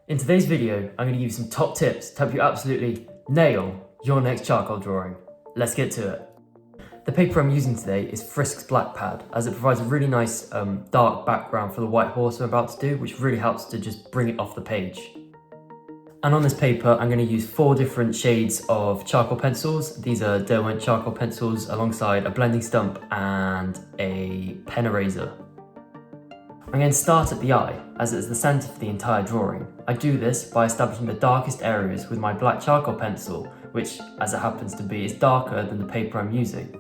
In today's video, I'm going to give you some top tips to help you absolutely nail your next charcoal drawing. Let's get to it. The paper I'm using today is Frisk's Black Pad, as it provides a really nice dark background for the white horse I'm about to do, which really helps to just bring it off the page. And on this paper, I'm going to use 4 different shades of charcoal pencils. These are Derwent charcoal pencils alongside a blending stump and a pen eraser. I'm going to start at the eye, as it is the centre for the entire drawing. I do this by establishing the darkest areas with my black charcoal pencil, which, as it happens to be, is darker than the paper I'm using.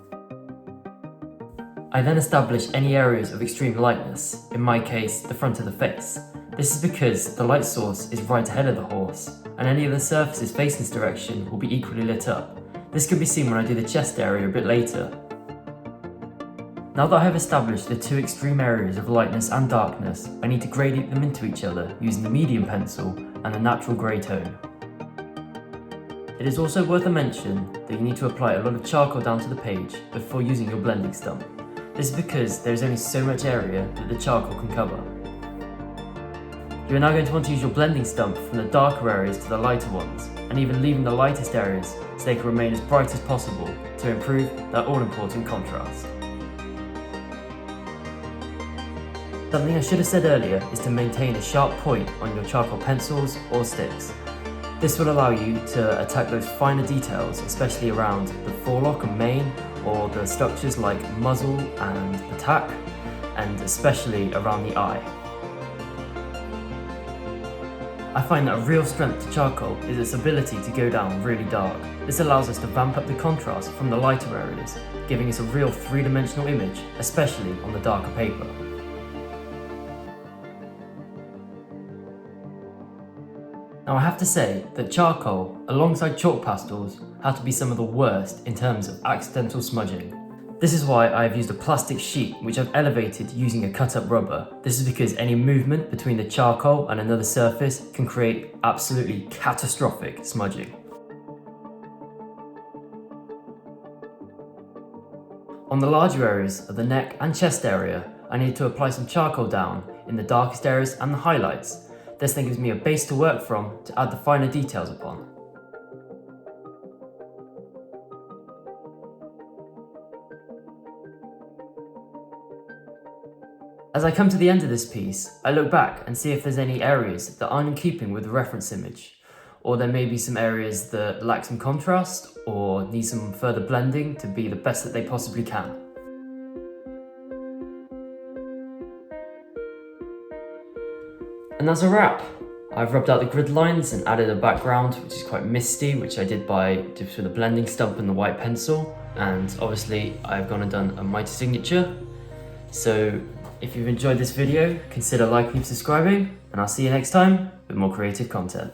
I then establish any areas of extreme lightness, in my case, the front of the face. This is because the light source is right ahead of the horse, and any of the surfaces facing this direction will be equally lit up. This can be seen when I do the chest area a bit later. Now that I have established the 2 extreme areas of lightness and darkness, I need to gradient them into each other using the medium pencil and the natural grey tone. It is also worth a mention that you need to apply a lot of charcoal down to the page before using your blending stump. This is because there is only so much area that the charcoal can cover. You are now going to want to use your blending stump from the darker areas to the lighter ones, and even leaving the lightest areas so they can remain as bright as possible to improve that all-important contrast. Something I should have said earlier is to maintain a sharp point on your charcoal pencils or sticks. This will allow you to attack those finer details, especially around the forelock and mane, or the structures like muzzle and the tack, and especially around the eye. I find that a real strength to charcoal is its ability to go down really dark. This allows us to vamp up the contrast from the lighter areas, giving us a real 3-dimensional image, especially on the darker paper. Now I have to say that charcoal, alongside chalk pastels, have to be some of the worst in terms of accidental smudging. This is why I have used a plastic sheet which I've elevated using a cut-up rubber. This is because any movement between the charcoal and another surface can create absolutely catastrophic smudging. On the larger areas of the neck and chest area, I need to apply some charcoal down in the darkest areas and the highlights. This then gives me a base to work from to add the finer details upon. As I come to the end of this piece, I look back and see if there's any areas that aren't in keeping with the reference image, or there may be some areas that lack some contrast or need some further blending to be the best that they possibly can. And that's a wrap. I've rubbed out the grid lines and added a background which is quite misty, which I did just with a blending stump and the white pencil, and obviously I've gone and done a mighty signature. So if you've enjoyed this video, consider liking and subscribing, and I'll see you next time with more creative content.